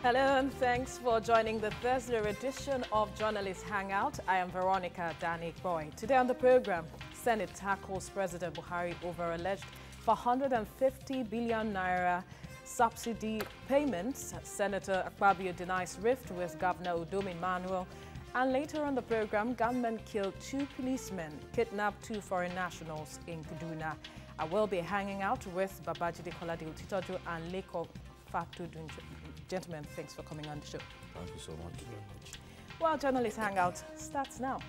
Hello and thanks for joining the Thursday edition of Journalist Hangout. I am Veronica Danik-Boy. Today on the program, Senate tackles President Buhari over alleged 450 billion naira subsidy payments. Senator Akwa Ibom denies rift with Governor Udom Emmanuel. And later on the program, gunmen killed 2 policemen, kidnapped 2 foreign nationals in Kaduna. I will be hanging out with Babajide Kolade Utitoju and Leko Fatu. Gentlemen, thanks for coming on the show. Thank you so much. Well, Journalist Hangout starts now.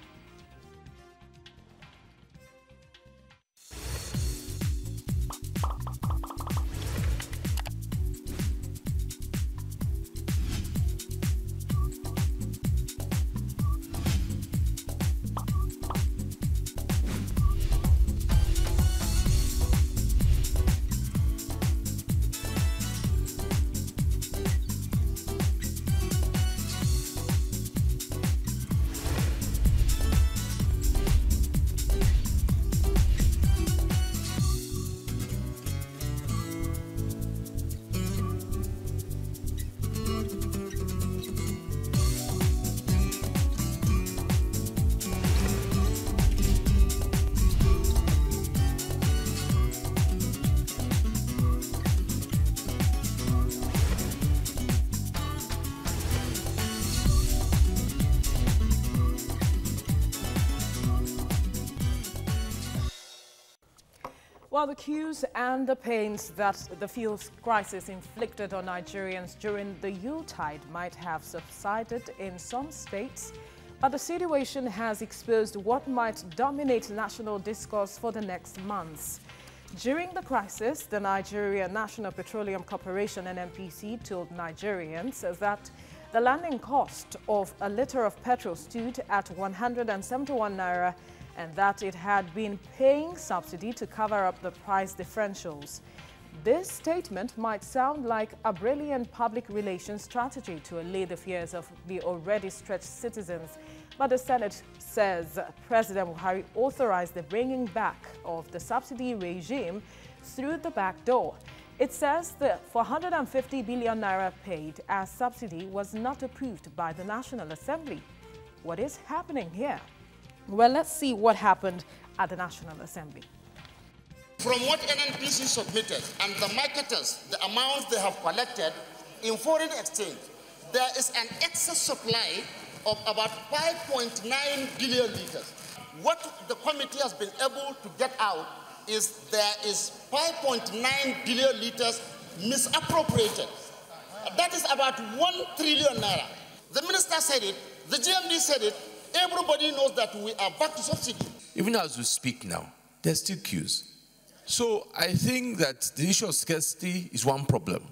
Well, the queues and the pains that the fuel crisis inflicted on Nigerians during the Yuletide might have subsided in some states, but the situation has exposed what might dominate national discourse for the next months. During the crisis, the Nigerian National Petroleum Corporation, NNPC, told Nigerians that the landing cost of a litre of petrol stood at 171 naira and that it had been paying subsidy to cover up the price differentials. This statement might sound like a brilliant public relations strategy to allay the fears of the already stretched citizens, but the Senate says President Buhari authorized the bringing back of the subsidy regime through the back door. It says the 450 billion naira paid as subsidy was not approved by the National Assembly. What is happening here? Well, let's see what happened at the National Assembly. From what NNPC submitted and the marketers, the amounts they have collected in foreign exchange, there is an excess supply of about 5.9 billion liters. What the committee has been able to get out is there is 5.9 billion liters misappropriated. That is about 1 trillion naira. The minister said it, the GMD said it, everybody knows that we are back to subsidy. Even as we speak now, there's still queues. So I think that the issue of scarcity is one problem,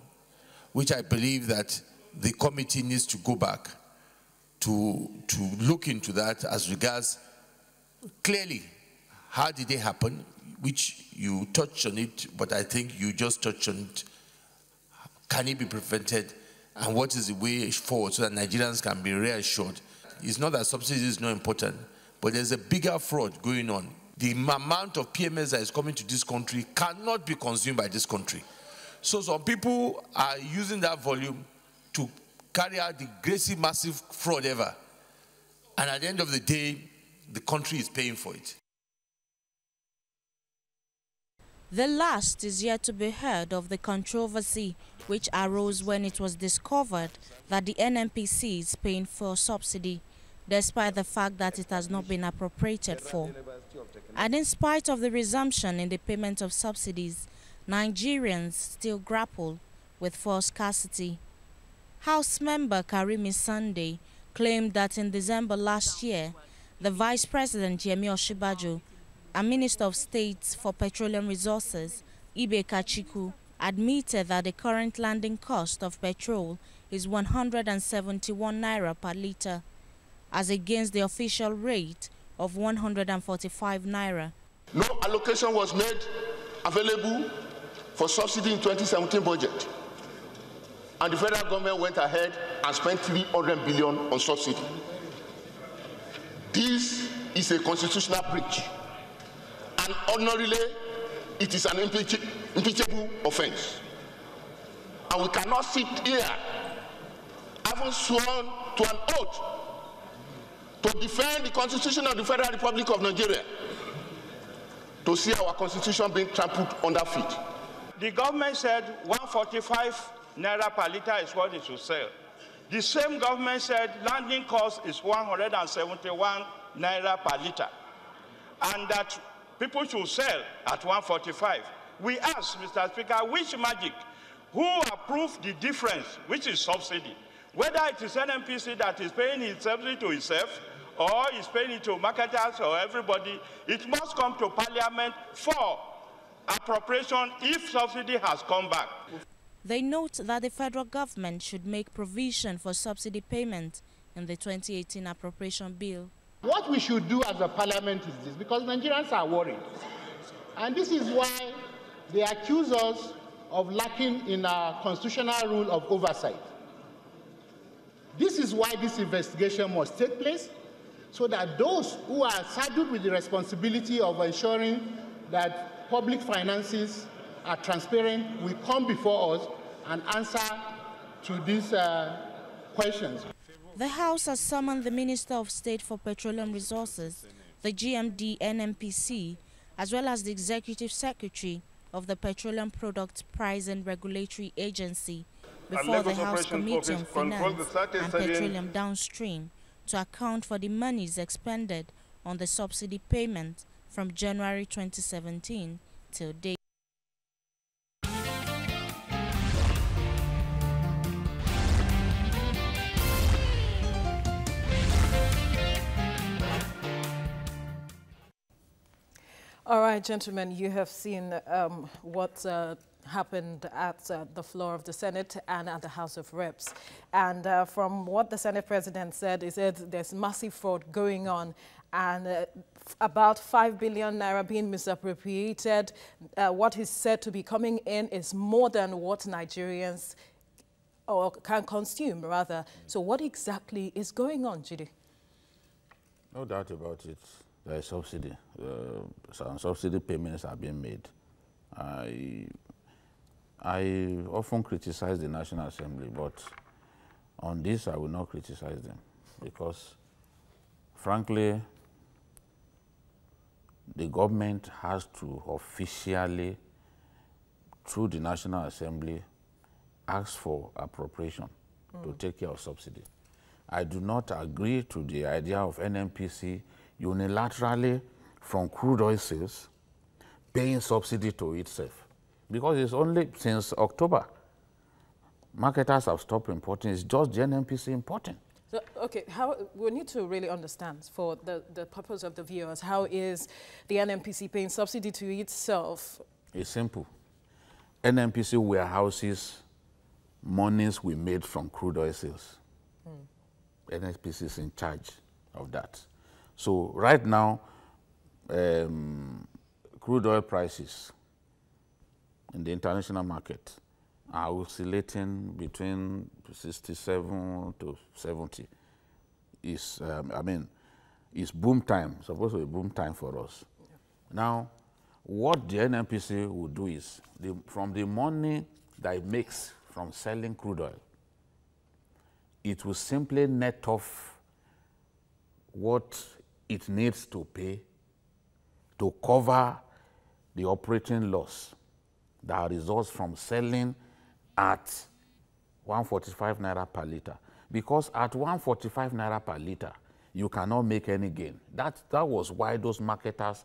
which I believe that the committee needs to go back to look into that as regards clearly how did it happen, which you touched on it, but I think you just touched on it. Can it be prevented? And what is the way forward so that Nigerians can be reassured? It's not that subsidy is not important, but there's a bigger fraud going on. The amount of PMS that is coming to this country cannot be consumed by this country. So some people are using that volume to carry out the greatest massive fraud ever. And at the end of the day, the country is paying for it. The last is yet to be heard of the controversy which arose when it was discovered that the NNPC is paying for subsidy, despite the fact that it has not been appropriated for. And in spite of the resumption in the payment of subsidies, Nigerians still grapple with fuel scarcity. House member Karimi Sunday claimed that in December last year, the Vice President Yemi Osinbajo and Minister of State for Petroleum Resources, Ibe Kachiku, admitted that the current landing cost of petrol is 171 naira per litre, as against the official rate of 145 naira. No allocation was made available for subsidy in 2017 budget. And the federal government went ahead and spent 300 billion on subsidy. This is a constitutional breach. And ordinarily, it is an impeachable offense. And we cannot sit here haven't sworn to an oath to defend the Constitution of the Federal Republic of Nigeria, to see our Constitution being trampled under feet. The government said 145 naira per litre is what it should sell. The same government said landing cost is 171 naira per litre, and that people should sell at 145. We ask, Mr. Speaker, which magic? Who approved the difference, which is subsidy? Whether it is NNPC that is paying its subsidy to itself, or is paying it to marketers or everybody, it must come to Parliament for appropriation if subsidy has come back. They note that the federal government should make provision for subsidy payment in the 2018 appropriation bill. What we should do as a parliament is this, because Nigerians are worried. And this is why they accuse us of lacking in our constitutional rule of oversight. This is why this investigation must take place, so that those who are saddled with the responsibility of ensuring that public finances are transparent will come before us and answer to these questions. The House has summoned the Minister of State for Petroleum Resources, the GMD NNPC, as well as the Executive Secretary of the Petroleum Product Price and Regulatory Agency before the House Committee on Finance and Petroleum Downstream to account for the monies expended on the subsidy payment from January 2017 till date. All right, gentlemen, you have seen what happened at the floor of the Senate and at the House of Reps. And from what the Senate President said, he said there's massive fraud going on and about 5 billion naira being misappropriated. What is said to be coming in is more than what Nigerians can consume, rather. So what exactly is going on, Jide? No doubt about it. There is subsidy. Some subsidy payments are being made. I often criticize the National Assembly, but on this I will not criticize them because, frankly, the government has to officially, through the National Assembly, ask for appropriation to take care of subsidy. I do not agree to the idea of NNPC unilaterally from crude oil sales paying subsidy to itself, because it's only since October marketers have stopped importing. It's just the NNPC importing. So, okay, we need to really understand, for the purpose of the viewers, how is the NNPC paying subsidy to itself? It's simple. NNPC warehouses monies we made from crude oil sales. NNPC is in charge of that. So right now, crude oil prices in the international market are oscillating between 67 to 70. It's boom time, supposed to be boom time for us. Yeah. Now, what the NNPC will do is, from the money that it makes from selling crude oil, it will simply net off what it needs to pay to cover the operating loss that results from selling at 145 naira per litre. Because at 145 naira per litre, you cannot make any gain. That was why those marketers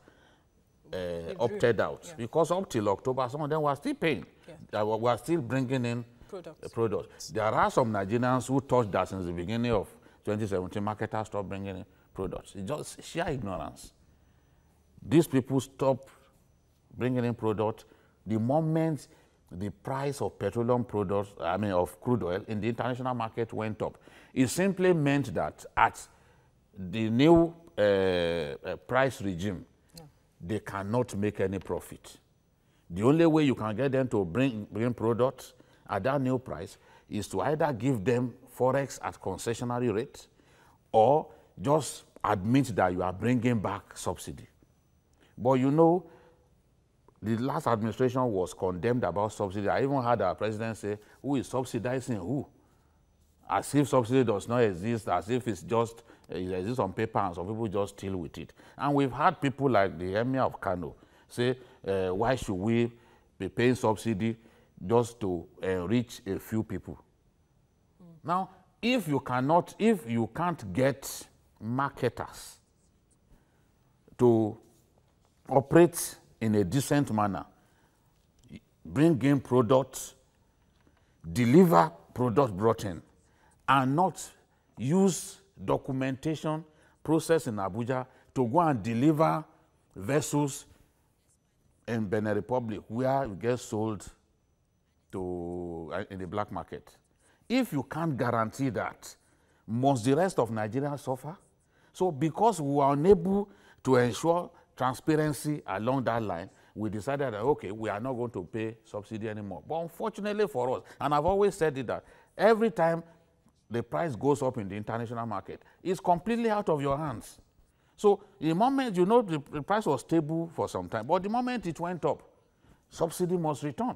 opted out. Yeah. Because up till October, some of them were still paying. Yeah. Were still bringing in products. There are some Nigerians who thought that since the beginning of 2017, marketers stopped bringing in products. It's just sheer ignorance. These people stop bringing in products the moment the price of petroleum products, of crude oil in the international market went up. It simply meant that at the new price regime, they cannot make any profit. The only way you can get them to bring products at that new price is to either give them forex at concessionary rate or just admit that you are bringing back subsidy. But you know, the last administration was condemned about subsidy. I even heard our president say, who is subsidizing who? as if subsidy does not exist, as if it's just, it exists on paper and some people just deal with it. And we've had people like the Emir of Kano say, why should we be paying subsidy just to reach a few people? Now, if you can't get marketers to operate in a decent manner, bring in products, deliver products brought in, and not use documentation process in Abuja to go and deliver vessels in Benin Republic where it gets sold to in the black market. If you can't guarantee that, must the rest of Nigeria suffer? So because we were unable to ensure transparency along that line, we decided that, okay, we are not going to pay subsidy anymore. But unfortunately for us, and I've always said it, that every time the price goes up in the international market, it's completely out of your hands. So the moment, you know, the price was stable for some time, but the moment it went up, subsidy must return.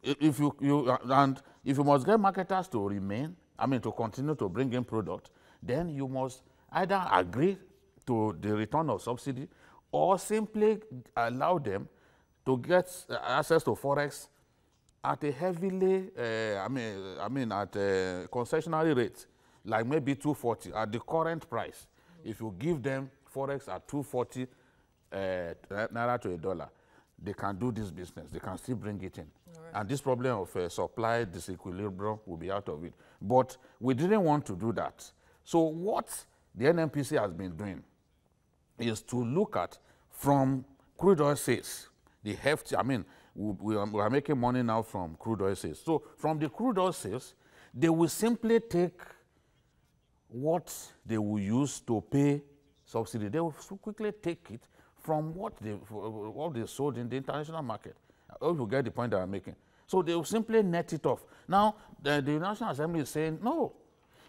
If you must get marketers to remain, to continue to bring in product, then you must either agree to the return of subsidy or simply allow them to get access to forex at a heavily, at a concessionary rate, like maybe 240 at the current price. If you give them forex at 240 naira to $1, they can do this business. They can still bring it in. Right. And this problem of supply disequilibrium will be out of it. But we didn't want to do that. So what the NNPC has been doing is to look at from crude oil sales, the hefty, we are making money now from crude oil sales. So from the crude oil sales, they will simply take what they will use to pay subsidy. They will quickly take it from what they sold in the international market. I hope you get the point that I'm making. So they will simply net it off. Now, the National Assembly is saying, no,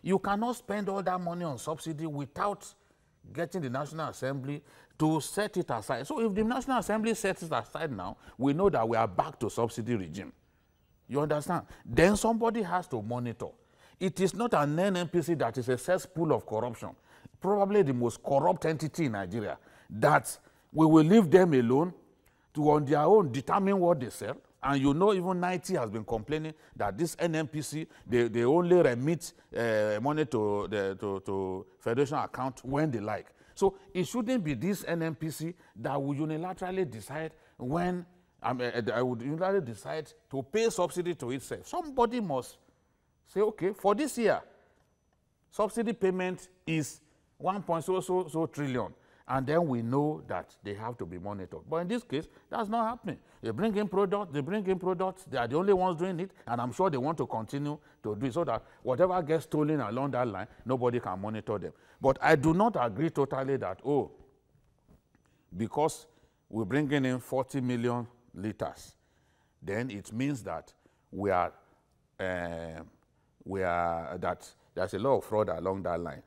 you cannot spend all that money on subsidy without getting the National Assembly to set it aside. So if the National Assembly sets it aside now, we know that we are back to subsidy regime. You understand? Then somebody has to monitor. It is not an NNPC that is a cesspool of corruption, probably the most corrupt entity in Nigeria, that we will leave them alone to on their own determine what they sell. And you know, even 90 has been complaining that this NNPC, they only remit money to federation account when they like. So it shouldn't be this NNPC that will unilaterally decide when, I would unilaterally decide to pay subsidy to itself. Somebody must say, okay, for this year, subsidy payment is 1.so trillion. And then we know that they have to be monitored. But in this case, that's not happening. They bring in products, they are the only ones doing it, and I'm sure they want to continue to do it so that whatever gets stolen along that line, nobody can monitor them. But I do not agree totally that, oh, because we're bringing in 40 million liters, then it means that that there's a lot of fraud along that line.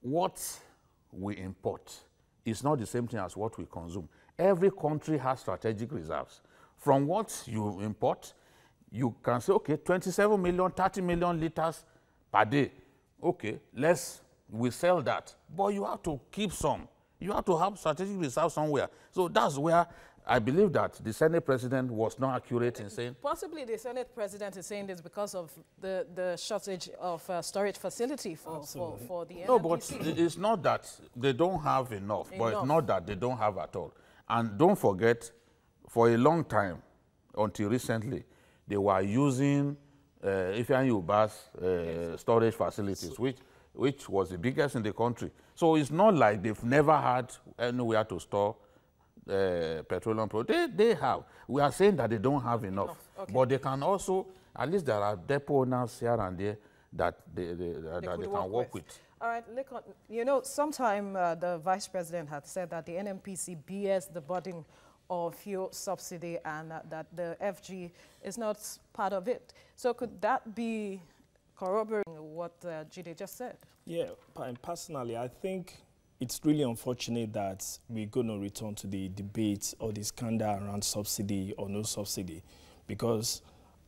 What we import is not the same thing as what we consume. Every country has strategic reserves. From what you import, you can say, okay, 27 million, 30 million liters per day. Okay, we sell that. But you have to keep some. You have to have strategic reserves somewhere. So that's where I believe that the Senate President was not accurate in saying. Possibly the Senate President is saying this because of the shortage of storage facility for the NNPC. No, but it's not that they don't have enough, but it's not that they don't have at all. And don't forget, for a long time, until recently, they were using Ifeanyi Uba's storage facilities, which was the biggest in the country. So it's not like they've never had anywhere to store petroleum products. They have. We are saying that they don't have enough. Okay. But they can also, at least there are depot owners here and there that they can work with. All right, you know, sometime the Vice President had said that the NNPC bears the burden of fuel subsidy and that the FG is not part of it. So could that be corroborating what Jide just said? Yeah, personally, I think it's really unfortunate that we're going to return to the debate or the scandal around subsidy or no subsidy, because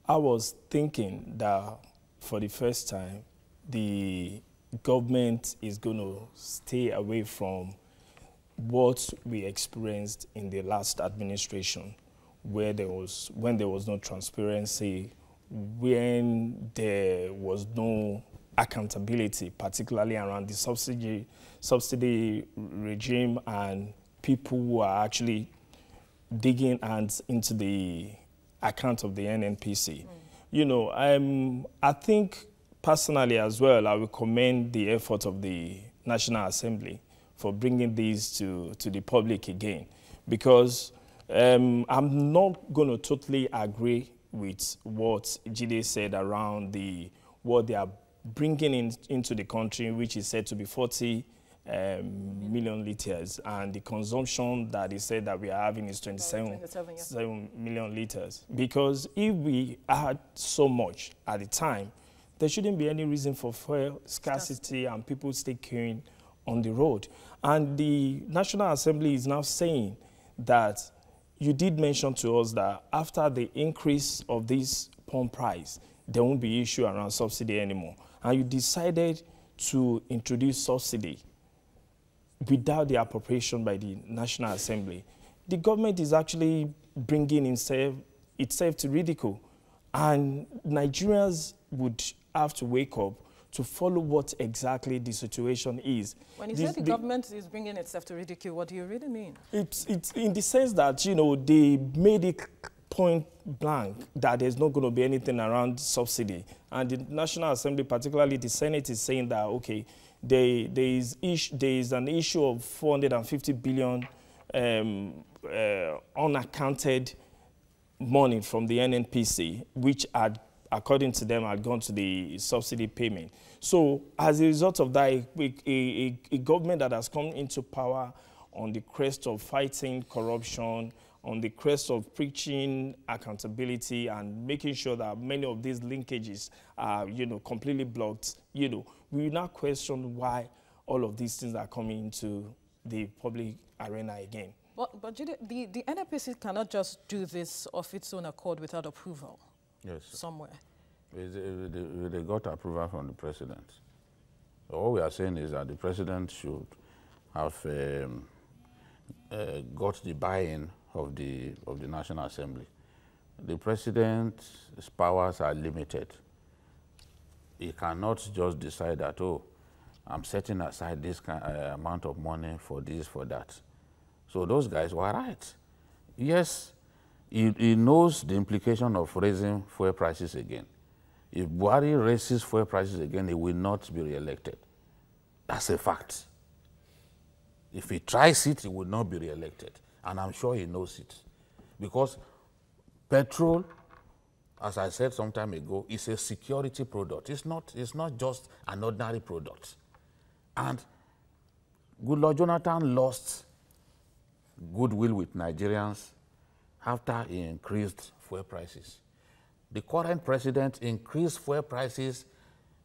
I was thinking that for the first time, the government is going to stay away from what we experienced in the last administration, where when there was no transparency, when there was no accountability, particularly around the subsidy regime and people who are actually digging hands into the account of the NNPC. You know, I think personally as well, I will commend the effort of the National Assembly for bringing these to the public again, because I'm not going to totally agree with what Jide said around what they are bringing into the country, which is said to be 40 million liters, and the consumption that he said that we are having is 27 million liters. Because if we had so much at the time, there shouldn't be any reason for fuel scarcity and people stay queuing on the road. And the National Assembly is now saying that you did mention to us that after the increase of this pump price, there won't be issue around subsidy anymore. And you decided to introduce subsidy without the appropriation by the National Assembly. The government is actually bringing itself to ridicule. And Nigerians would have to wake up to follow what exactly the situation is. When you say the government is bringing itself to ridicule, what do you really mean? It's in the sense that, you know, they made it point blank that there's not going to be anything around subsidy. And the National Assembly, particularly the Senate, is saying that, okay, there is an issue of 450 billion unaccounted money from the NNPC, which had, according to them, had gone to the subsidy payment. So as a result of that, a government that has come into power on the crest of fighting corruption, on the crest of preaching accountability and making sure that many of these linkages are, you know, completely blocked, you know, we will now question why all of these things are coming into the public arena again. But the NNPC cannot just do this of its own accord without approval. Yes. Somewhere. They got approval from the president. All we are saying is that the president should have got the buy-in of the National Assembly. The president's powers are limited. He cannot just decide that, oh, I'm setting aside this amount of money for this, for that. So those guys were right. Yes, he knows the implication of raising fuel prices again. If Buhari raises fuel prices again, he will not be re-elected. That's a fact. If he tries it, he will not be re-elected. And I'm sure he knows it. Because petrol, as I said some time ago, is a security product. It's not just an ordinary product. And Goodluck Jonathan lost goodwill with Nigerians after he increased fuel prices. The current president increased fuel prices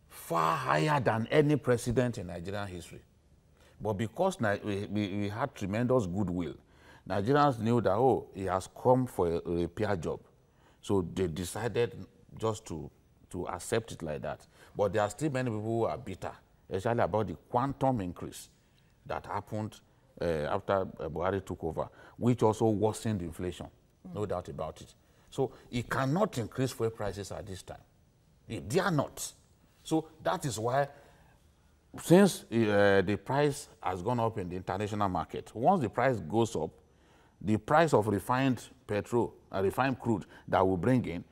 far higher than any president in Nigerian history. But because we had tremendous goodwill, Nigerians knew that, oh, he has come for a repair job. So they decided just to accept it like that. But there are still many people who are bitter, especially about the quantum increase that happened after Buhari took over, which also worsened inflation, no doubt about it. So he cannot increase fuel prices at this time. He dare not. So that is why, since the price has gone up in the international market, once the price goes up, the price of refined petrol, refined crude that we bring in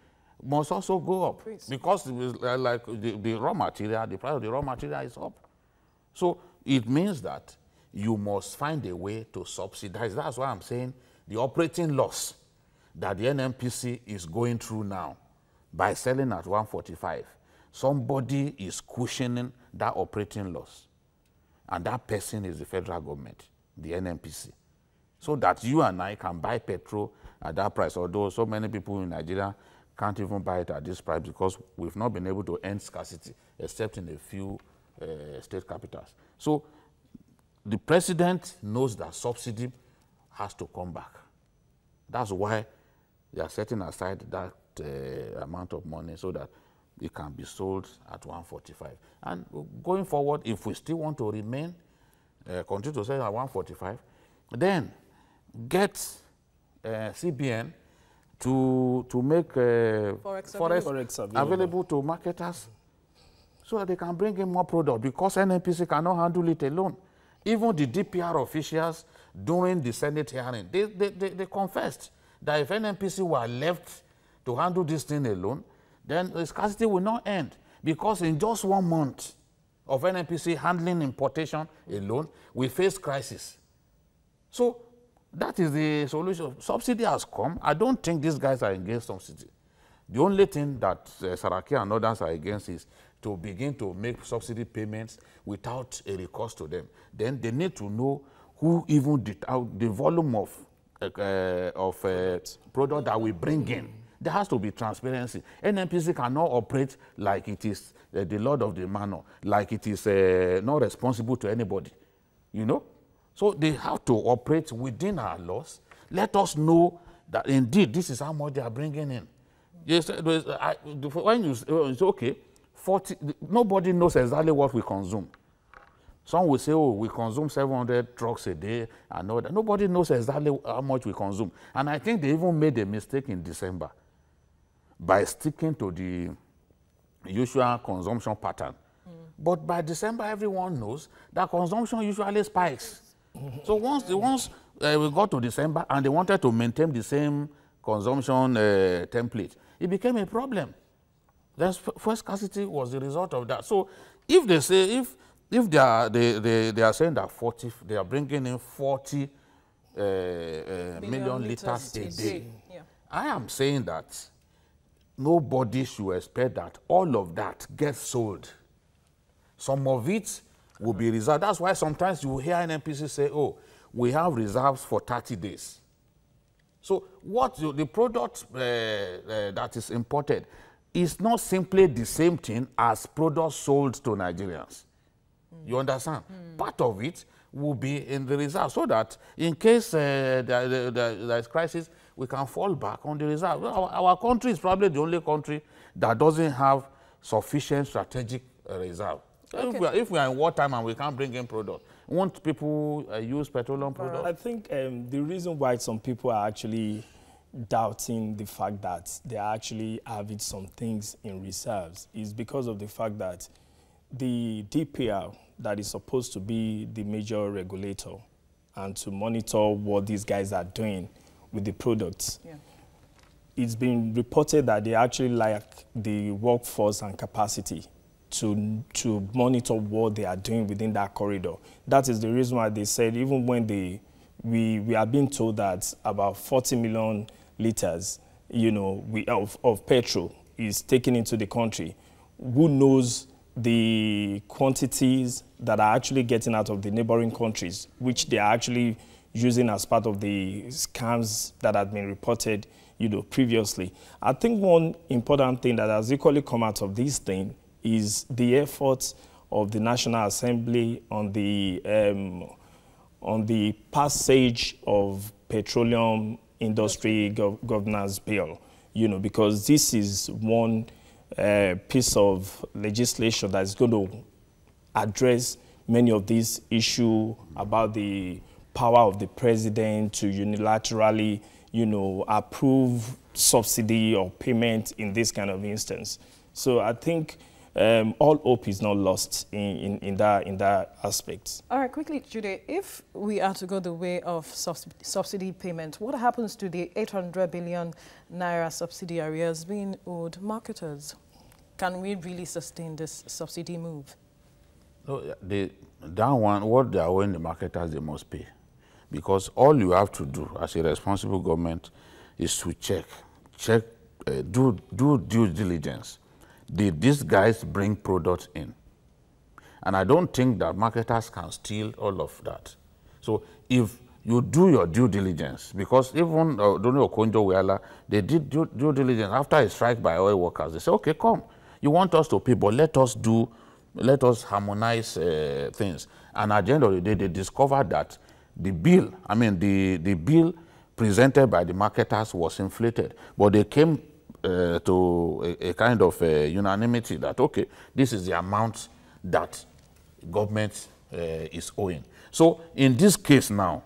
must also go up. Because it was, like the raw material, the price of the raw material is up. So it means that you must find a way to subsidize. That's why I'm saying the operating loss that the NNPC is going through now by selling at 145, somebody is cushioning that operating loss. And that person is the federal government, the NNPC. So that you and I can buy petrol at that price, although so many people in Nigeria can't even buy it at this price because we've not been able to end scarcity, except in a few state capitals. So the president knows that subsidy has to come back. That's why they are setting aside that amount of money so that it can be sold at 145. And going forward, if we still want to remain, continue to sell at 145, then get CBN to make forex available to marketers so that they can bring in more product, because NNPC cannot handle it alone. Even the DPR officials during the Senate hearing, they confessed that if NNPC were left to handle this thing alone, then the scarcity will not end, because in just 1 month of NNPC handling importation alone, we face crisis. So that is the solution. Subsidy has come. I don't think these guys are against subsidy. The only thing that Saraki and others are against is to begin to make subsidy payments without a recourse to them. Then they need to know who even the volume of product that we bring in. There has to be transparency. NNPC cannot operate like it is the Lord of the Manor, like it is not responsible to anybody, you know? So they have to operate within our laws. Let us know that indeed this is how much they are bringing in. Yes, when you say, okay, 40, nobody knows exactly what we consume. Some will say, oh, we consume 700 trucks a day and all that. Nobody knows exactly how much we consume. And I think they even made a mistake in December by sticking to the usual consumption pattern. But by December, everyone knows that consumption usually spikes. So once we got to December and they wanted to maintain the same consumption template, it became a problem. Then first scarcity was the result of that. So if they say, if they are saying that 40, they are bringing in 40 million liters a day, yeah. I am saying that nobody should expect that all of that gets sold. Some of it will be reserved. That's why sometimes you hear NNPC say, oh, we have reserves for 30 days. So what the product that is imported is not simply the same thing as products sold to Nigerians. You understand? Part of it will be in the reserve, so that in case there is crisis, we can fall back on the reserve. Our country is probably the only country that doesn't have sufficient strategic reserve. Okay. If we are in wartime and we can't bring in product, won't people use petroleum products? I think the reason why some people are actually doubting the fact that they are actually having some things in reserves is because of the fact that the DPR, that is supposed to be the major regulator and to monitor what these guys are doing with the products, yeah. It's been reported that they actually lack the workforce and capacity to monitor what they are doing within that corridor. That is the reason why they said, even when we are being told that about 40 million liters, you know, of petrol is taken into the country, who knows the quantities that are actually getting out of the neighboring countries, which they are actually using as part of the scams that had been reported, you know, previously. I think one important thing that has equally come out of this thing is the efforts of the National Assembly on the passage of petroleum industry governance bill, you know, because this is one piece of legislation that is going to address many of these issues about the power of the president to unilaterally, you know, approve subsidy or payment in this kind of instance. So I think all hope is not lost in that aspect. All right, quickly, Jude, if we are to go the way of subsidy payment, what happens to the 800 billion naira subsidy arrears being owed marketers? Can we really sustain this subsidy move? No, that one, what they are owing the marketers, they must pay. Because all you have to do as a responsible government is to do due diligence. Did these guys bring products in? And I don't think that marketers can steal all of that. So if you do your due diligence, because even during Okonjo-Iweala, they did due diligence after a strike by oil workers. They say, okay, come, you want us to pay, but let us harmonize things. And at the end of the day, they discovered that the bill, the bill presented by the marketers was inflated, but they came to a kind of unanimity that, okay, this is the amount that government is owing. So in this case now,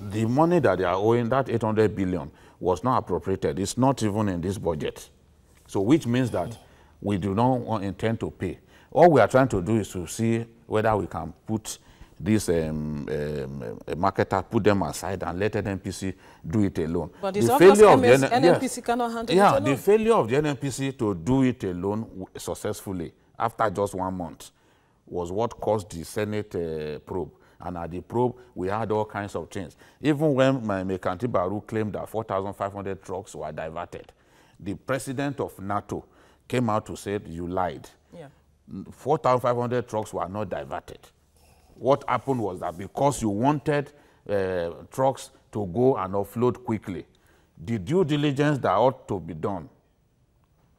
the money that they are owing, that 800 billion, was not appropriated. It's not even in this budget. So which means that we do not intend to pay. All we are trying to do is to see whether we can put these marketers, put them aside and let NNPC do it alone. But it's obvious NNPC cannot handle it alone. The failure of the NNPC to do it alone successfully after just 1 month was what caused the Senate probe. And at the probe, we had all kinds of things. Even when Mekanti Baru claimed that 4,500 trucks were diverted, the president of NATO came out to say, you lied. Yeah. 4,500 trucks were not diverted. What happened was that because you wanted trucks to go and offload quickly, the due diligence that ought to be done,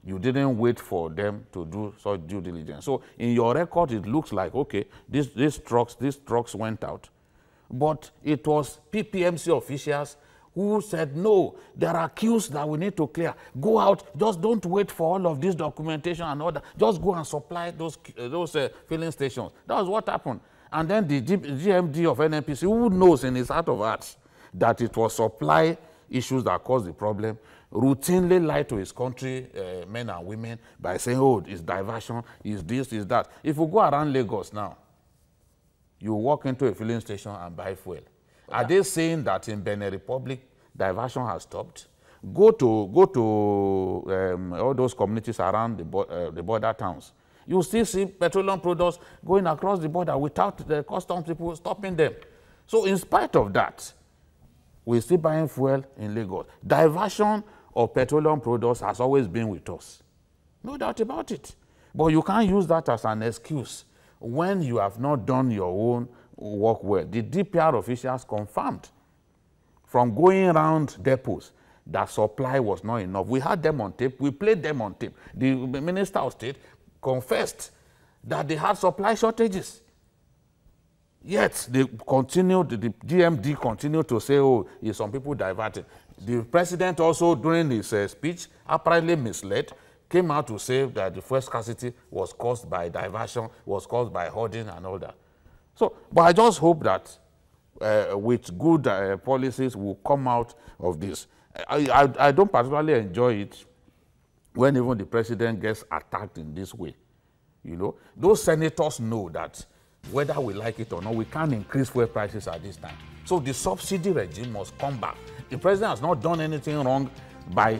you didn't wait for them to do such due diligence. So in your record, it looks like, okay, these trucks went out. But it was PPMC officials who said, no, there are queues that we need to clear. Go out, just don't wait for all of this documentation and all that. Just go and supply those filling stations. That was what happened. And then the GMD of NNPC, who knows in his heart of hearts that it was supply issues that caused the problem, routinely lied to his country, men and women, by saying, oh, it's diversion, it's this, it's that. If you go around Lagos now, you walk into a filling station and buy fuel. Are they saying that in Benin Republic, diversion has stopped? Go to all those communities around the border towns. You still see petroleum products going across the border without the customs people stopping them. So in spite of that, we're still buying fuel in Lagos. Diversion of petroleum products has always been with us. No doubt about it. But you can't use that as an excuse when you have not done your own work well. The DPR officials confirmed from going around depots that supply was not enough. We had them on tape. We played them on tape. The Minister of State confessed that they had supply shortages. Yet they continued, the GMD continued to say, oh, some people diverted. The president also, during his speech, apparently misled, came out to say that the fuel scarcity was caused by diversion, was caused by hoarding and all that. So, but I just hope that with good policies will come out of this. I don't particularly enjoy it when even the president gets attacked in this way. You know, those senators know that whether we like it or not, we can't increase fuel prices at this time. So the subsidy regime must come back. The president has not done anything wrong by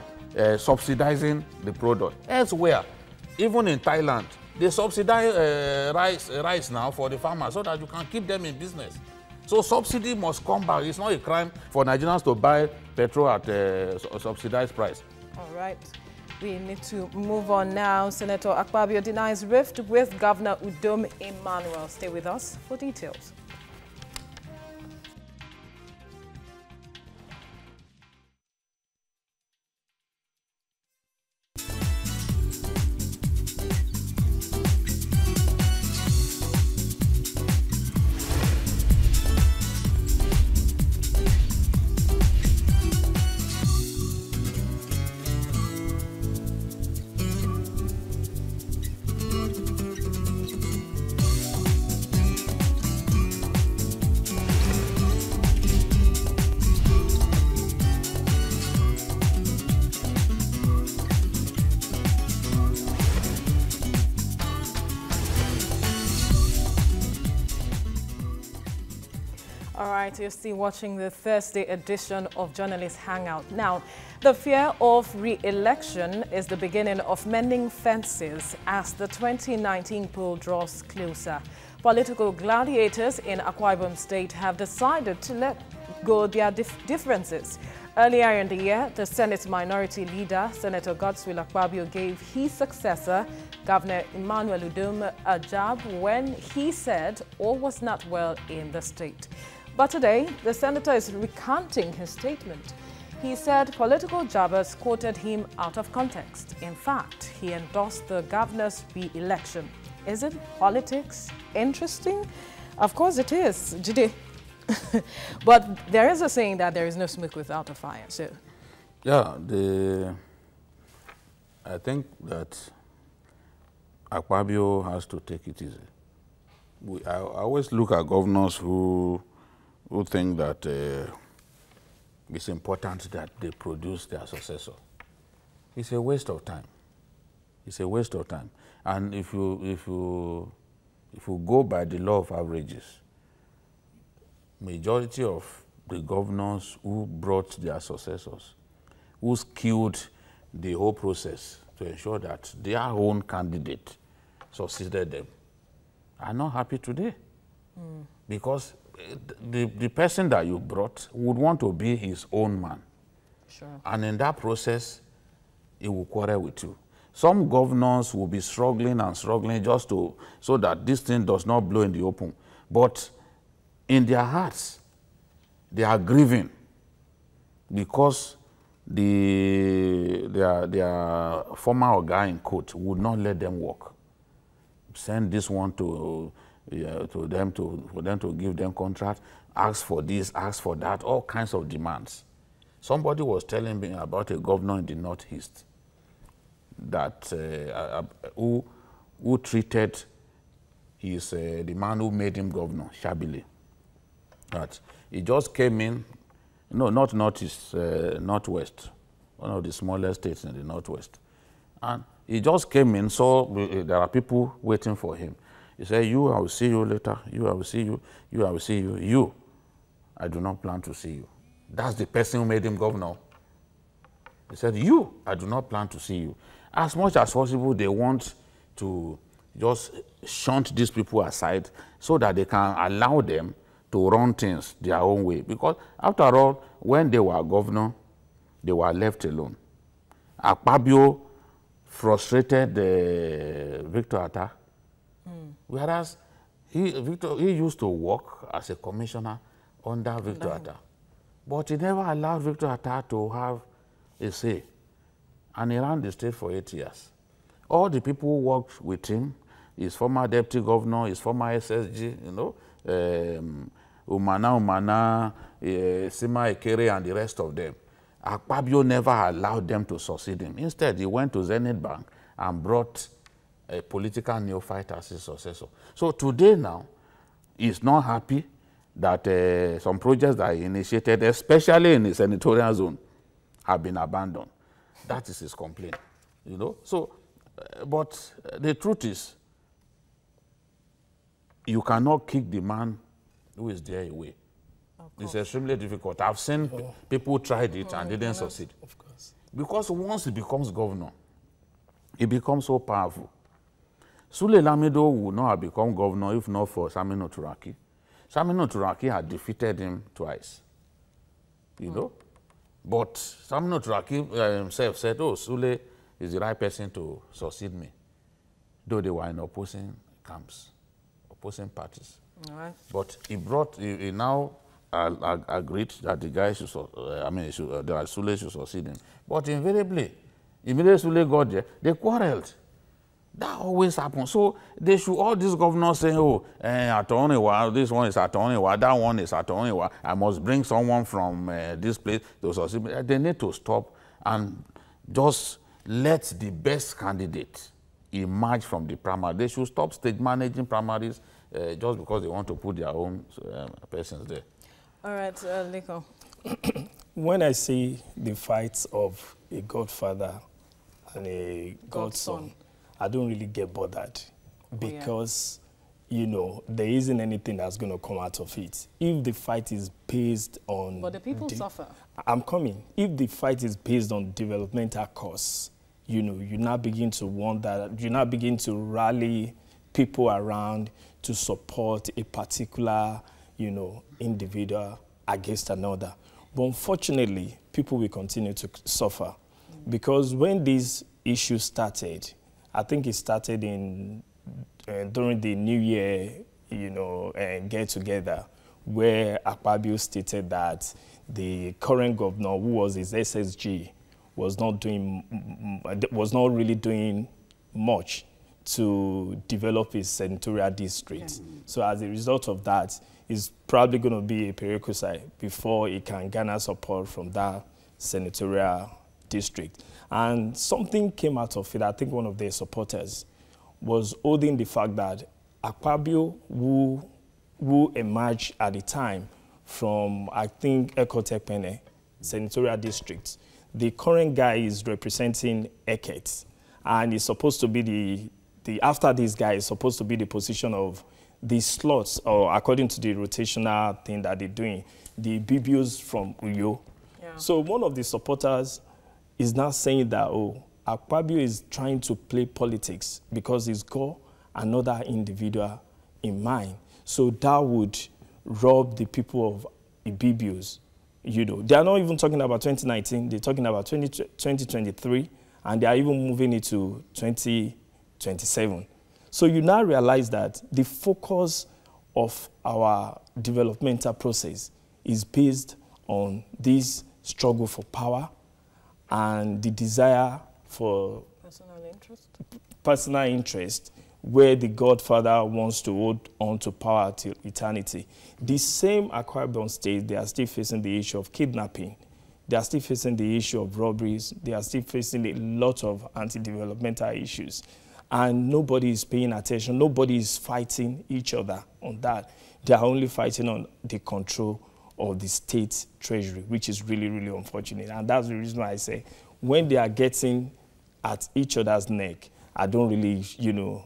subsidizing the product. Elsewhere, even in Thailand, they subsidize rice now for the farmers so that you can keep them in business. So subsidy must come back. It's not a crime for Nigerians to buy petrol at a subsidized price. All right. We need to move on now. Senator Akwa Ibom denies rift with Governor Udom Emmanuel. Stay with us for details. You're still watching the Thursday edition of Journalist Hangout. Now, the fear of re-election is the beginning of mending fences as the 2019 poll draws closer. Political gladiators in Akwa Ibom State have decided to let go their differences. Earlier in the year, the Senate Minority Leader, Senator Godswill Akwa Ibom, gave his successor, Governor Emmanuel Udom, a jab when he said all was not well in the state. But today, the senator is recanting his statement. He said political jabbers quoted him out of context. In fact, he endorsed the governor's re-election. Is it politics interesting? Of course it is, Jide. But there is a saying that there is no smoke without a fire. So, yeah, the I think that Akwa Ibom has to take it easy. I always look at governors who think that it's important that they produce their successor. It's a waste of time. It's a waste of time. And if you go by the law of averages, majority of the governors who brought their successors, who skewed the whole process to ensure that their own candidate succeeded them, are not happy today. Because the person that you brought would want to be his own man. Sure. And in that process, he will quarrel with you. Some governors will be struggling and struggling just so that this thing does not blow in the open. But in their hearts, they are grieving because their former guy in court would not let them work. Send this one for them to give them contract, ask for this, ask for that, all kinds of demands. Somebody was telling me about a governor in the Northeast that who treated the man who made him governor shabbily. That he just came in, no, not Northeast, Northwest, one of the smallest states in the Northwest, and he just came in, so there are people waiting for him. He said, "You, I will see you later. You, I will see you. You, I will see you. You, I do not plan to see you." That's the person who made him governor. He said, "You, I do not plan to see you." As much as possible, they want to just shunt these people aside so that they can allow them to run things their own way. Because after all, when they were governor, they were left alone. Akwa Ibom frustrated Victor Atta, whereas he used to work as a commissioner under Victor Atta. But he never allowed Victor Atta to have a say. And he ran the state for 8 years. All the people who worked with him, his former deputy governor, his former SSG, you know, Umana, Sima Ekere, and the rest of them, Akwa Ibom never allowed them to succeed him. Instead, he went to Zenith Bank and brought a political neophyte as his successor. So today now, he's not happy that some projects that he initiated, especially in the senatorial zone, have been abandoned. That is his complaint, you know. So, but the truth is, you cannot kick the man who is there away. It's extremely difficult. I've seen people tried it and didn't succeed. Of course. Because once he becomes governor, he becomes so powerful. Sule Lamido would not have become governor if not for Saminu Turaki. Saminu Turaki had defeated him twice, you know. But Saminu Turaki himself said, "Oh, Sule is the right person to succeed me," though they were in opposing camps, opposing parties. All right. But he now agreed that the guy should, that Sule should succeed him. But invariably, immediately Sule got there, they quarreled. That always happens. So they should, all these governors say, "Oh, Atoniwa, this one is Atoniwa, that one is Atoniwa. I must bring someone from this place to succeed." They need to stop and just let the best candidate emerge from the primary. They should stop state managing primaries just because they want to put their own persons there. All right, Liko. When I see the fights of a godfather and a godson, I don't really get bothered because, you know, there isn't anything that's going to come out of it. If the fight is based on... But the people suffer. I'm coming. If the fight is based on developmental costs, you know, you now begin to wonder, you now begin to rally people around to support a particular, you know, individual against another. But unfortunately, people will continue to suffer because when these issues started, I think it started in during the New Year, you know, get-together, where Akwa Ibom stated that the current governor, who was his SSG, was not really doing much to develop his senatorial district. So as a result of that, it's probably going to be a prerequisite before it can garner support from that senatorial district. And something came out of it. I think one of their supporters was holding the fact that Akwa Ibom, who emerged at the time from, I think, Ekotepene senatorial district, the current guy is representing Eket, and is supposed to be after this guy is supposed to be the position of the slots, or according to the rotational thing that they're doing, the BBOs from Uyo. Yeah. So one of the supporters is now saying that, oh, Akwa Ibom is trying to play politics because he's got another individual in mind. So that would rob the people of BBOs. You know, they are not even talking about 2019, they're talking about 2023, and they are even moving it to 2027. So you now realize that the focus of our developmental process is based on this struggle for power and the desire for personal interest, where the Godfather wants to hold on to power till eternity. The same Akwa Ibom state, they are still facing the issue of kidnapping. They are still facing the issue of robberies. They are still facing a lot of anti-developmental issues. And nobody is paying attention. Nobody is fighting each other on that. They are only fighting on the control of the state treasury, which is really, really unfortunate. And that's the reason why I say, when they are getting at each other's neck, I don't really, you know,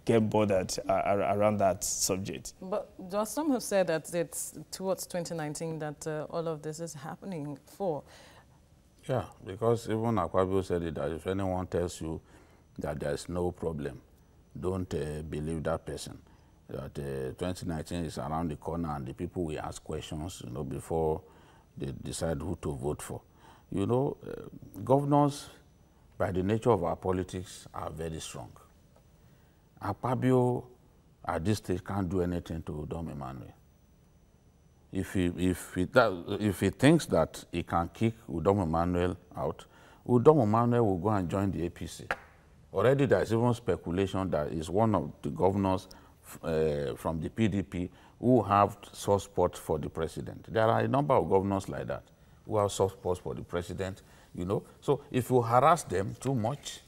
get bothered around that subject. But some have said that it's towards 2019 that all of this is happening for. Yeah, because even Akwa Ibom said it, that if anyone tells you that there's no problem, don't believe that person. That 2019 is around the corner and the people will ask questions, you know, before they decide who to vote for. You know, governors, by the nature of our politics, are very strong. Akwa Ibom at this stage can't do anything to Udom Emmanuel. If he thinks that he can kick Udom Emmanuel out, Udom Emmanuel will go and join the APC. Already there's even speculation that he's one of the governors from the PDP who have soft spots for the president. There are a number of governors like that who have soft spots for the president, you know. So if you harass them too much,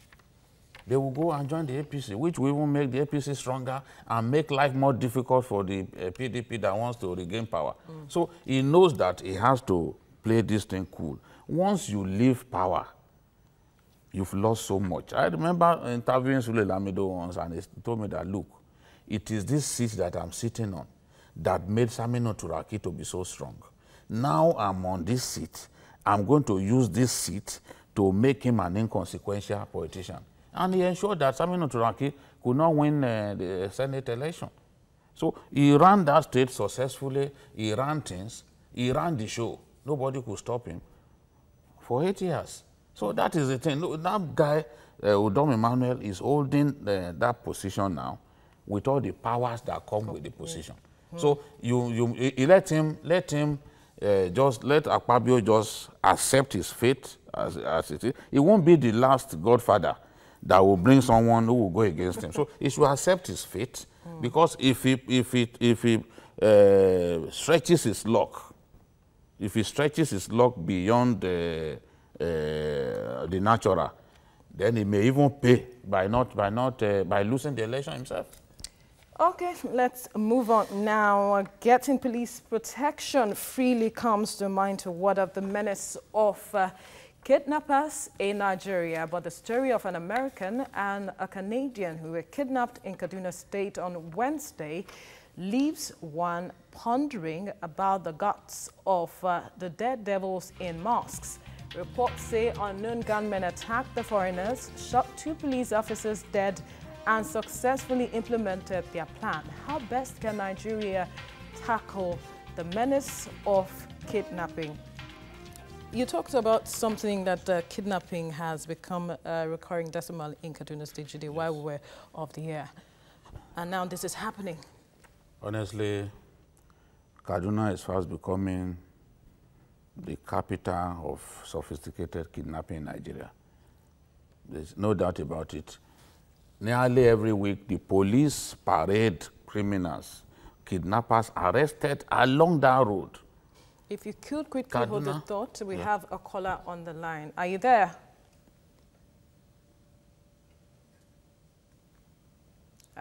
they will go and join the APC, which will even make the APC stronger and make life more difficult for the PDP that wants to regain power. So he knows that he has to play this thing cool. Once you leave power, you've lost so much. I remember interviewing Sule Lamido once, and he told me that, look, it is this seat that I'm sitting on that made Saminu Turaki to be so strong. Now I'm on this seat. I'm going to use this seat to make him an inconsequential politician. And he ensured that Saminu Turaki could not win the Senate election. So he ran that state successfully. He ran things. He ran the show. Nobody could stop him for 8 years. So that is the thing. That guy, Udom Emmanuel, is holding that position now with all the powers that come with the position. So you let him just let Akwa Ibom just accept his fate as it is. He won't be the last godfather that will bring someone who will go against him. So he should accept his fate, because if he stretches his luck, beyond the natural, then he may even pay by losing the election himself. Okay, let's move on now. Getting police protection freely comes to mind to ward off the menace of kidnappers in Nigeria. But the story of an American and a Canadian who were kidnapped in Kaduna State on Wednesday leaves one pondering about the guts of the dead devils in mosques. Reports say unknown gunmen attacked the foreigners, shot 2 police officers dead, and successfully implemented their plan. How best can Nigeria tackle the menace of kidnapping? You talked about something that kidnapping has become a recurring decimal in Kaduna State, Judy, while we were off the air. And now this is happening. Honestly, Kaduna is fast becoming the capital of sophisticated kidnapping in Nigeria. There's no doubt about it. Nearly every week, the police parade criminals, kidnappers arrested along that road. If you could quickly hold the thought, we have a caller on the line. Are you there?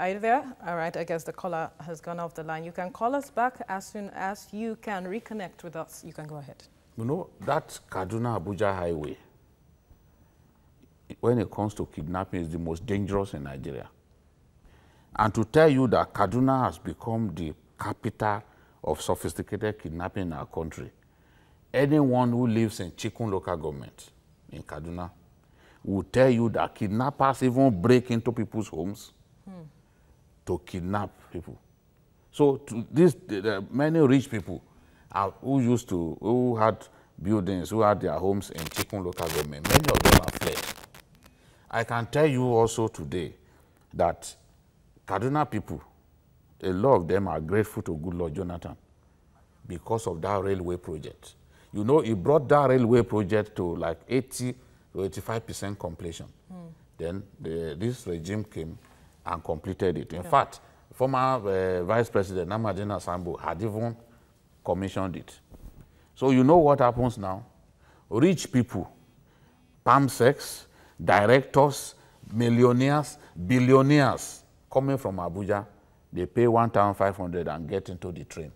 Are you there? All right, I guess the caller has gone off the line. You can call us back as soon as you can reconnect with us. You can go ahead. You know, that Kaduna-Abuja highway, when it comes to kidnapping, is the most dangerous in Nigeria. And to tell you that Kaduna has become the capital of sophisticated kidnapping in our country, anyone who lives in Chikun local government in Kaduna will tell you that kidnappers even break into people's homes to kidnap people. So to this, many rich people who had buildings, who had their homes in Chikun local government, many of them have fled. I can tell you also today that Kaduna people, a lot of them are grateful to Goodluck Jonathan because of that railway project. You know, he brought that railway project to like 80 to 85% completion. Then this regime came and completed it. In fact, former Vice President Namadina Sambo had even commissioned it. So you know what happens now? Rich people, palmsex, directors, millionaires, billionaires coming from Abuja, they pay 1,500 and get into the train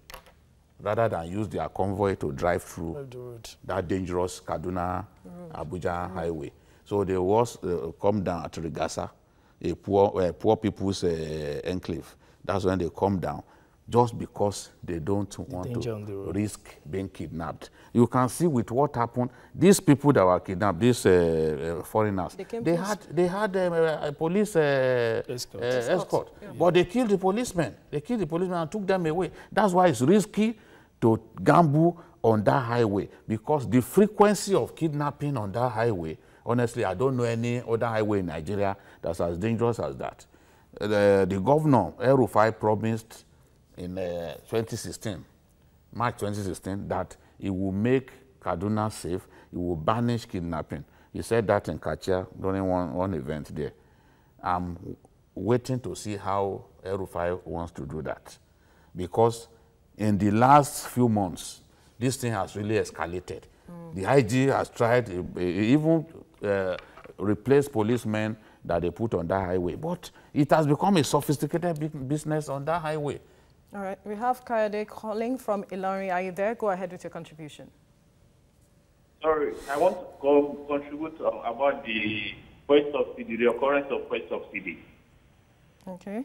rather than use their convoy to drive through that dangerous Kaduna-Abuja highway. So they was come down at Rigasa, a poor people's enclave. That's when they come down, just because they don't want to risk being kidnapped. You can see with what happened, these people that were kidnapped, these foreigners, they had a police escort. Yeah. But they killed the policemen. They killed the policemen and took them away. That's why it's risky to gamble on that highway, because the frequency of kidnapping on that highway, honestly, I don't know any other highway in Nigeria that's as dangerous as that. The governor, El-Rufai, promised in 2016, March 2016, that he will make Kaduna safe, he will banish kidnapping. He said that in Kachia during one event there. I'm waiting to see how El-Rufai wants to do that. Because in the last few months, this thing has really escalated. The IG has tried, even replace policemen that they put on that highway. But it has become a sophisticated business on that highway. All right, we have Kayode calling from Ilorin. Are you there? Go ahead with your contribution. Sorry, I want to contribute about the fuel subsidy, the occurrence of fuel subsidy. Okay.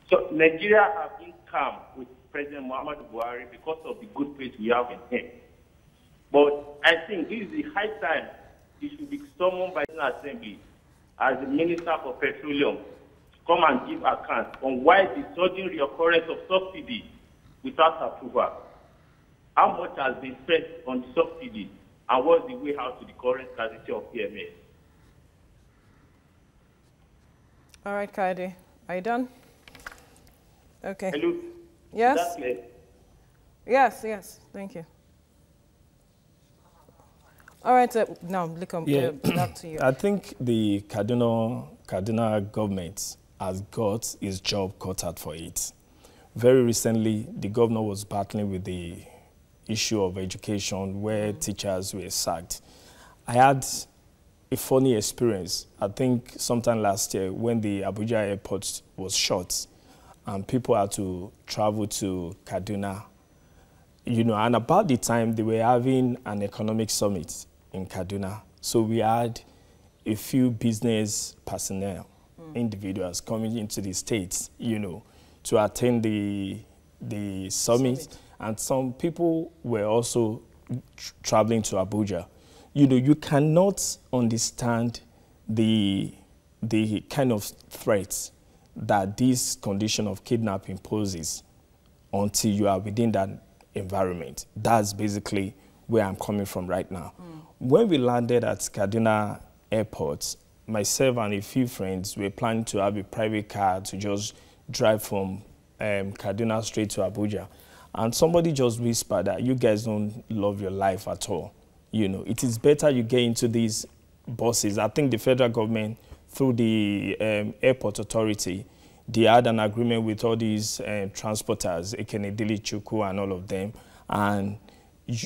So Nigeria has been calm with President Muhammadu Buhari because of the good faith we have in him. But I think this is the high time he should be summoned by the Assembly as the Minister for Petroleum to come and give account on why the sudden reoccurrence of subsidy without approval. How much has been spent on the subsidy and what's the way out to the current scarcity of PMS? All right, Kayode, are you done? Okay. Hello? Yes? Is that clear? Yes, thank you. All right, now, back to you. I think the Kaduna government has got its job cut out for it. Very recently, the governor was battling with the issue of education where teachers were sacked. I had a funny experience, I think sometime last year, when the Abuja airport was shut and people had to travel to Kaduna. You know, and about the time they were having an economic summit in Kaduna. So we had a few business personnel, individuals coming into the States, you know, to attend the summit. And some people were also traveling to Abuja. You know, you cannot understand the kind of threats that this condition of kidnapping poses until you are within that environment. That's basically where I'm coming from right now. When we landed at Kaduna Airport, myself and a few friends were planning to have a private car to just drive from Kaduna straight to Abuja. And somebody just whispered that you guys don't love your life at all. You know, it is better you get into these buses. I think the federal government, through the airport authority, they had an agreement with all these transporters, Ekenedili, Chukwu, and all of them. And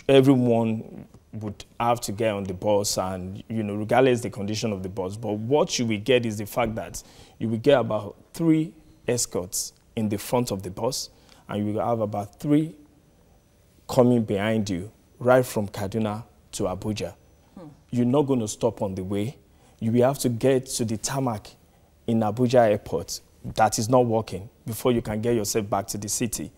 everyone would have to get on the bus and, regardless the condition of the bus. But what you will get is the fact that you will get about 3 escorts in the front of the bus, and you will have about 3 coming behind you, right from Kaduna to Abuja. You're not going to stop on the way. You will have to get to the tarmac in Abuja airport that is not working before you can get yourself back to the city.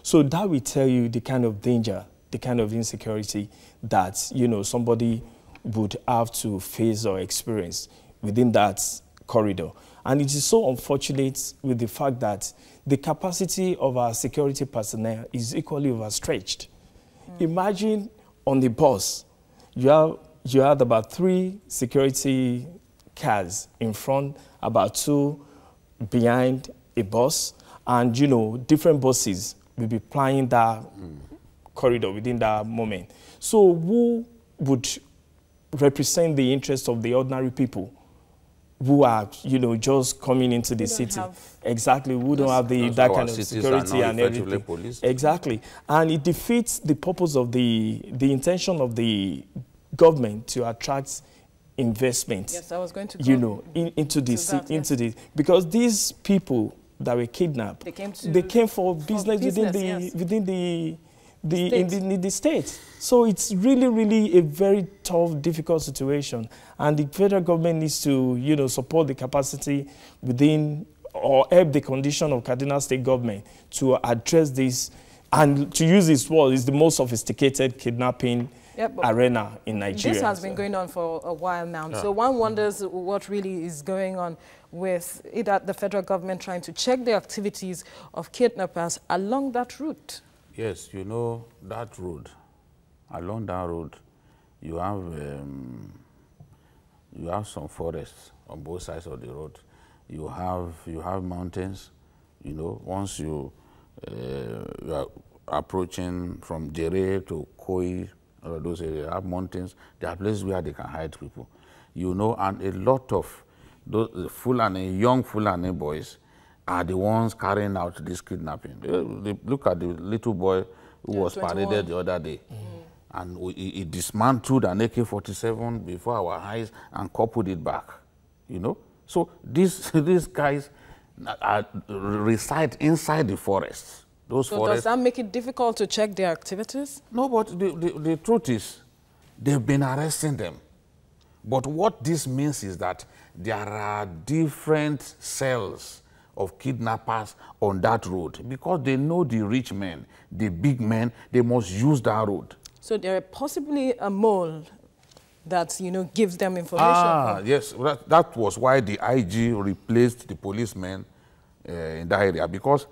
So that will tell you the kind of danger, the kind of insecurity that, somebody would have to face or experience within that corridor. And it is so unfortunate with the fact that the capacity of our security personnel is equally overstretched. Imagine on the bus, you had about 3 security cars in front, about 2 behind a bus, and, different buses will be plying that corridor within that moment. So who would represent the interests of the ordinary people who are, just coming into the city? Exactly, who don't have that kind of security and everything. Policed. Exactly, and it defeats the purpose of the intention of the government to attract investment. Yes, I was going to go into the because these people that were kidnapped, they came for business within the state. So it's really, really a very tough, difficult situation. And the federal government needs to, support the capacity within or help the condition of Kaduna State government to address this. And to use this word, is the most sophisticated kidnapping arena in Nigeria. This has been going on for a while now. Yeah. So one wonders what really is going on with the federal government trying to check the activities of kidnappers along that route. Yes, that road, along that road, you have some forests on both sides of the road. You have mountains. Once you are approaching from Jere to Koi, those areas have mountains. There are places where they can hide people. And a lot of those young Fulani boys are the ones carrying out this kidnapping. They look at the little boy who was 21. Paraded the other day. And he dismantled an AK-47 before our eyes and coupled it back, So these guys reside inside the forests. So does that make it difficult to check their activities? No, but the truth is, they've been arresting them. But what this means is that there are different cells of kidnappers on that road because they know the rich men, the big men, they must use that road. So there is possibly a mole that, gives them information? Yes. That was why the IG replaced the policemen in that area, because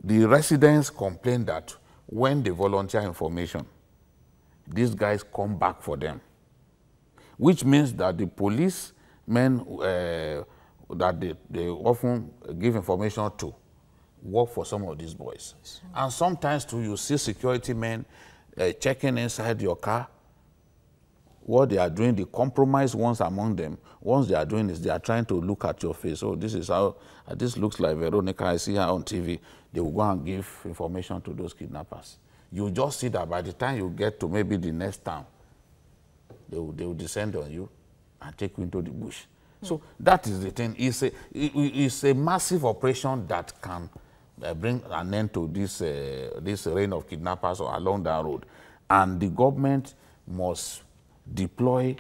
the residents complained that when they volunteer information, these guys come back for them, which means that the policemen that they often give information to work for some of these boys. And sometimes too, you see security men checking inside your car. What they are doing, the compromised ones among them, once they are doing is they are trying to look at your face. Oh, this is how, this looks like Veronica, I see her on TV. They will go and give information to those kidnappers. You just see that by the time you get to maybe the next town, they will descend on you and take you into the bush. So that is the thing. It's a massive operation that can bring an end to this reign of kidnappers along that road. And the government must deploy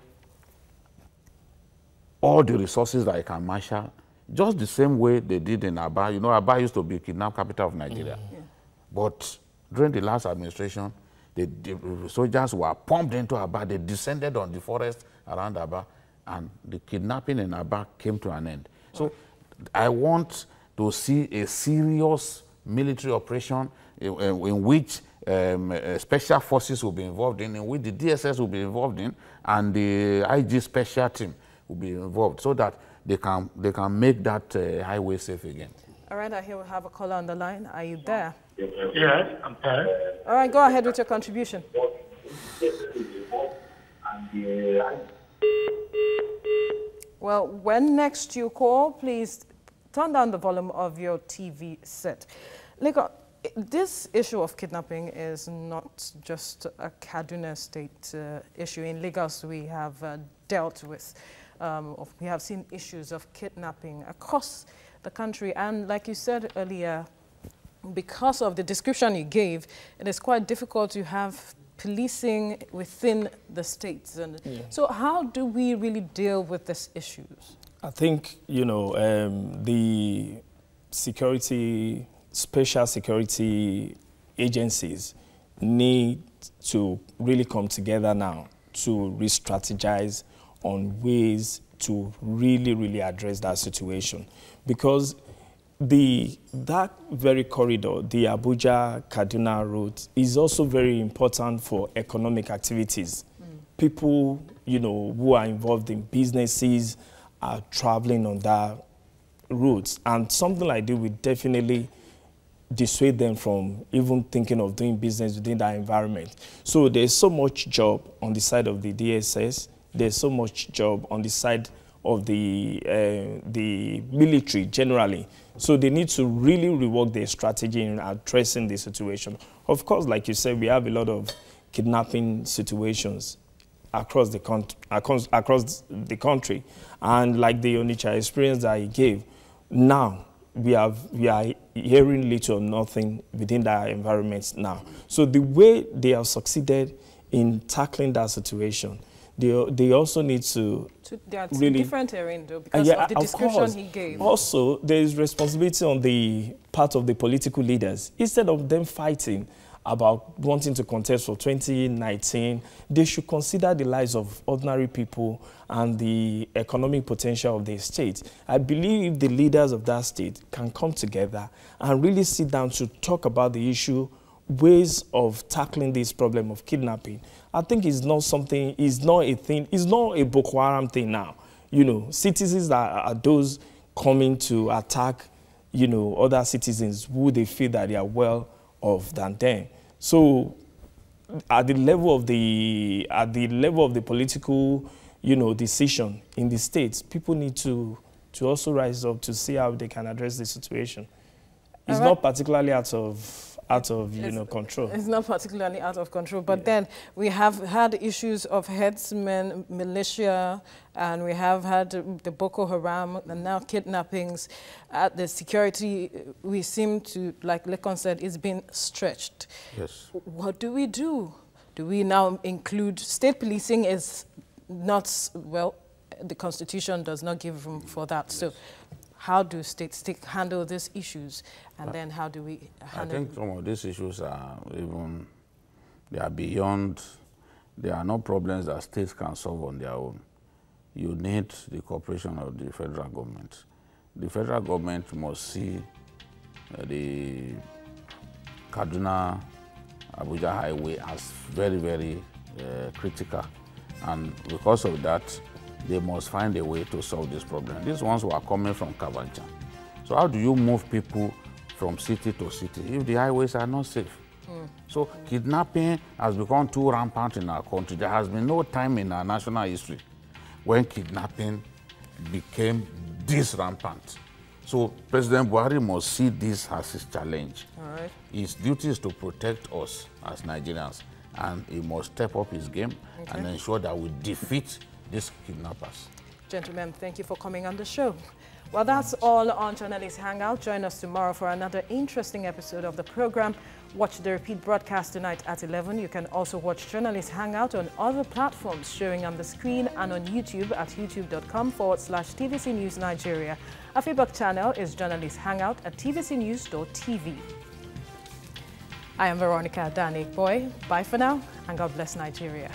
all the resources that it can marshal, just the same way they did in Aba. Aba used to be a kidnap capital of Nigeria. But during the last administration, the soldiers were pumped into Aba. They descended on the forest around Aba, and the kidnapping in Aba came to an end. So I want to see a serious military operation in which special forces will be involved in which the DSS will be involved in, and the IG special team will be involved, so that they can make that highway safe again. All right, I hear we have a caller on the line. Are you there? Yes, I'm there. All right, go ahead with your contribution. Well, when next you call, please turn down the volume of your TV set. Look, this issue of kidnapping is not just a Kaduna State issue. In Lagos, we have dealt with, we have seen issues of kidnapping across the country. And like you said earlier, because of the description you gave, it is quite difficult to have policing within the states. And so how do we really deal with these issues? I think, you know, the special security agencies need to really come together now to re-strategize on ways to really address that situation. Because that very corridor, the Abuja-Kaduna route, is also very important for economic activities. People, you know, who are involved in businesses are traveling on that route. And something like this would definitely dissuade them from even thinking of doing business within that environment. So there's so much job on the side of the DSS. There's so much job on the side of the military generally. So they need to really rework their strategy in addressing the situation. Of course, like you said, we have a lot of kidnapping situations across the country. And like the Onitsha experience that he gave, now we are hearing little or nothing within that environment now. So the way they have succeeded in tackling that situation, they also need to there are really different areas though, because of the description he gave. Also, there is responsibility on the part of the political leaders. Instead of them fighting about wanting to contest for 2019, they should consider the lives of ordinary people and the economic potential of their state. I believe if the leaders of that state can come together and really sit down to talk about the issue, ways of tackling this problem of kidnapping, I think it's not something, it's not a thing, it's not a Boko Haram thing now. You know, citizens are those coming to attack, you know, other citizens who they feel that they are well off than them. So at the level of the political, you know, decision in the states, people need to also rise up to see how they can address the situation. It's not particularly out of control. It's not particularly out of control, but then we have had issues of headsmen, militia, and we have had the Boko Haram, and now kidnappings. The security, we seem to, like Lekon said, is being stretched. Yes. What do we do? Do we now include state policing? Is not, well, the Constitution does not give room for that. Yes. So how do states handle these issues? And then how do we handle I think some of these issues are even, they are beyond, there are no problems that states can solve on their own. You need the cooperation of the federal government. The federal government must see the Kaduna-Abuja highway as very critical. And because of that, they must find a way to solve this problem. These ones were coming from Kabancha. So how do you move people from city to city if the highways are not safe? So kidnapping has become too rampant in our country. There has been no time in our national history when kidnapping became this rampant. So President Buhari must see this as his challenge. All right. His duty is to protect us as Nigerians, and he must step up his game and ensure that we defeat these kidnappers. Gentlemen, thank you for coming on the show. Well, that's all on Journalist Hangout. Join us tomorrow for another interesting episode of the program. Watch the repeat broadcast tonight at 11. You can also watch Journalist Hangout on other platforms showing on the screen and on YouTube at youtube.com/TVC News Nigeria. Our feedback channel is Journalist Hangout at tvcnews.tv. I am Veronica Danik Boy. Bye for now, and God bless Nigeria.